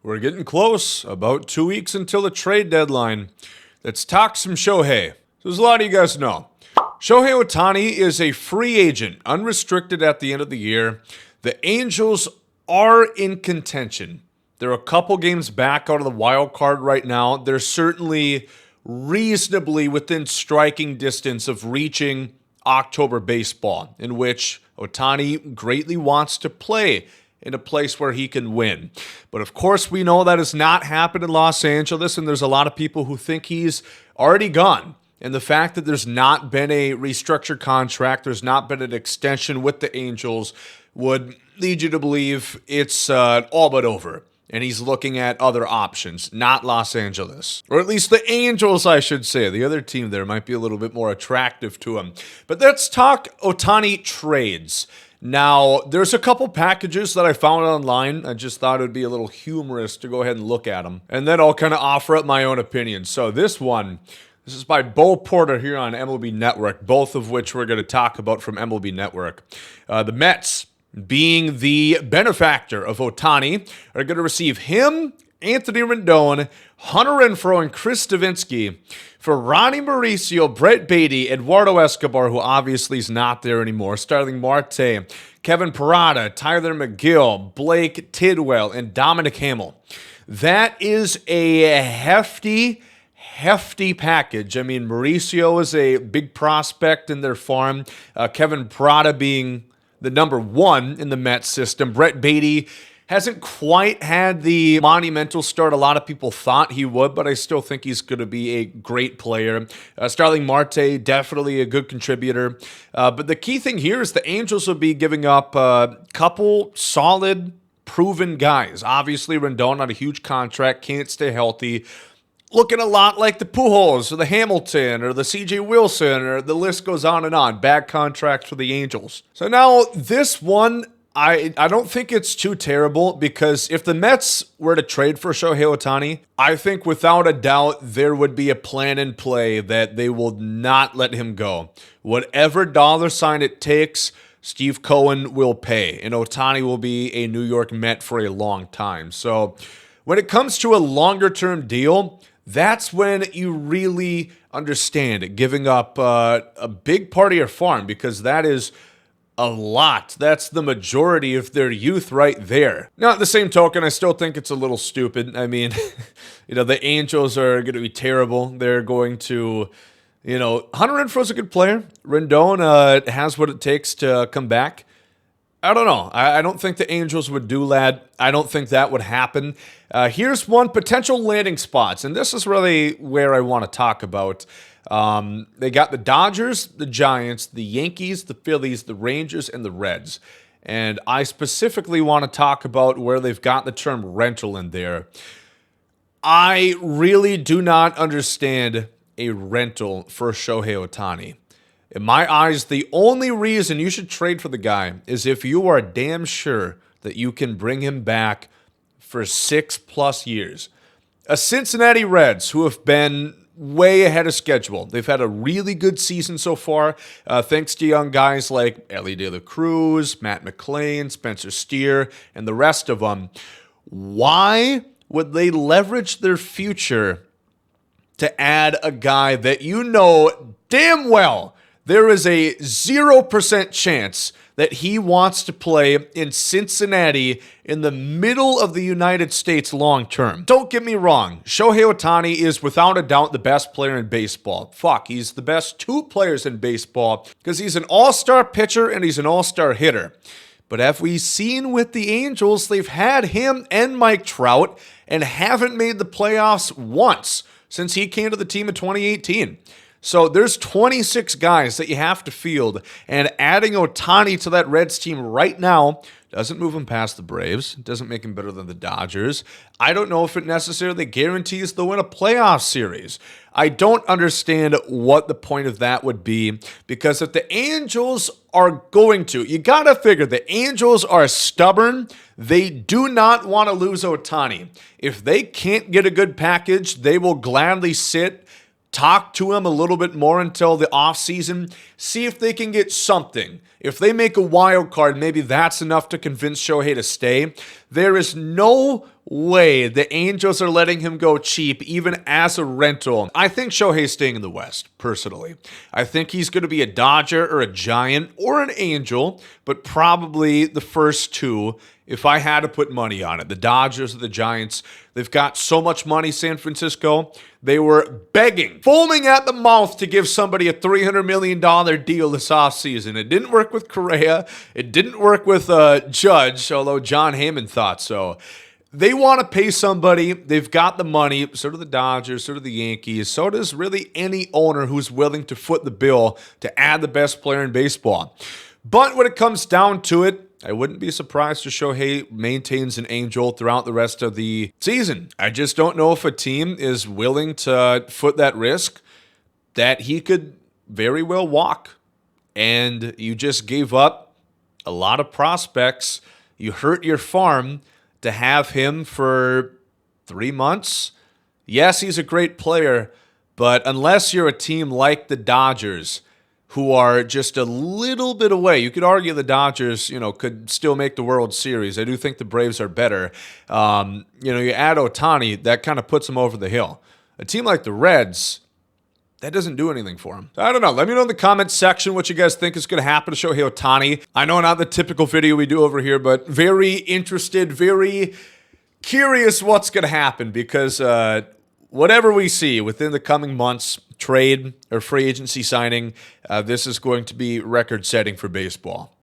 We're getting close, about 2 weeks until the trade deadline. Let's talk some Shohei. So as a lot of you guys know, Shohei Ohtani is a free agent, unrestricted at the end of the year. The Angels are in contention. They're a couple games back out of the wild card right now. They're certainly reasonably within striking distance of reaching October baseball, in which Ohtani greatly wants to play in a place where he can win. But of course, we know that has not happened in Los Angeles, and there's a lot of people who think he's already gone. And the fact that there's not been a restructured contract, there's not been an extension with the Angels, would lead you to believe it's all but over. And he's looking at other options, not Los Angeles. Or at least the Angels, I should say. The other team there might be a little bit more attractive to him. But let's talk Ohtani trades. Now, there's a couple packages that I found online. I just thought it would be a little humorous to go ahead and look at them. And then I'll kind of offer up my own opinion. So this is by Bo Porter here on MLB Network, both of which we're going to talk about from MLB Network. The Mets, being the benefactor of Ohtani, are going to receive him, Anthony Rendon, Hunter Renfroe, and Chris Stavinsky for Ronnie Mauricio, Brett Beatty, Eduardo Escobar, who obviously is not there anymore, Starling Marte, Kevin Parada, Tyler McGill, Blake Tidwell, and Dominic Hamill. That is a hefty package. I mean, Mauricio is a big prospect in their farm. Kevin Parada being the number one in the Mets system. Brett Beatty hasn't quite had the monumental start a lot of people thought he would, but I still think he's going to be a great player. Starling Marte, definitely a good contributor. But the key thing here is the Angels will be giving up a couple solid, proven guys. Obviously, Rendon on a huge contract, can't stay healthy. Looking a lot like the Pujols or the Hamilton or the C.J. Wilson, or the list goes on and on. Bad contracts for the Angels. So now this one, I don't think it's too terrible, because if the Mets were to trade for Shohei Ohtani, I think without a doubt there would be a plan in play that they will not let him go. Whatever dollar sign it takes, Steve Cohen will pay, and Ohtani will be a New York Met for a long time. So when it comes to a longer-term deal, that's when you really understand giving up a big part of your farm, because that is a lot. That's the majority of their youth right there. Now, at the same token, I still think it's a little stupid. I mean, the Angels are going to be terrible. They're going to, Hunter Renfroe's a good player. Rendon has what it takes to come back. I don't know. I don't think the Angels would do that. I don't think that would happen. Here's one potential landing spots, and this is really where I want to talk about. They got the Dodgers, the Giants, the Yankees, the Phillies, the Rangers, and the Reds. And I specifically want to talk about where they've got the term rental in there. I really do not understand a rental for Shohei Ohtani. In my eyes, the only reason you should trade for the guy is if you are damn sure that you can bring him back for 6+ years. A Cincinnati Reds, who have been way ahead of schedule. They've had a really good season so far, thanks to young guys like Ellie De La Cruz, Matt McClain, Spencer Steer, and the rest of them. Why would they leverage their future to add a guy that you know damn well there is a 0% chance that he wants to play in Cincinnati in the middle of the United States long term? Don't get me wrong. Shohei Ohtani is without a doubt the best player in baseball. Fuck, he's the best two players in baseball, because he's an all-star pitcher and he's an all-star hitter. But have we seen with the Angels, they've had him and Mike Trout and haven't made the playoffs once since he came to the team in 2018. So there's 26 guys that you have to field, and adding Ohtani to that Reds team right now doesn't move him past the Braves, doesn't make him better than the Dodgers. I don't know if it necessarily guarantees they'll win a playoff series. I don't understand what the point of that would be, because if the Angels are going to, you got to figure the Angels are stubborn. They do not want to lose Ohtani. If they can't get a good package, they will gladly sit, talk to him a little bit more until the offseason, see if they can get something. If they make a wild card, maybe that's enough to convince Shohei to stay. There is no way the Angels are letting him go cheap, even as a rental. I think Shohei's staying in the West, personally. I think he's going to be a Dodger or a Giant or an Angel, but probably the first two if I had to put money on it. The Dodgers or the Giants, they've got so much money, San Francisco. They were begging, foaming at the mouth to give somebody a $300 million deal this offseason. It didn't work with Correa. It didn't work with Judge, although John Heyman thought so. They want to pay somebody. They've got the money. So do the Dodgers, so do the Yankees. So does really any owner who's willing to foot the bill to add the best player in baseball. But when it comes down to it, I wouldn't be surprised if Shohei maintains an Angel throughout the rest of the season. I just don't know if a team is willing to foot that risk that he could very well walk. And you just gave up a lot of prospects. You hurt your farm to have him for 3 months. Yes, he's a great player, but unless you're a team like the Dodgers, who are just a little bit away. You could argue the Dodgers, could still make the World Series. I do think the Braves are better. You add Ohtani, that kind of puts them over the hill. A team like the Reds, that doesn't do anything for him. I don't know. Let me know in the comments section what you guys think is going to happen to Shohei Ohtani. I know not the typical video we do over here, but very interested, very curious what's going to happen because whatever we see within the coming months, trade or free agency signing, this is going to be record-setting for baseball.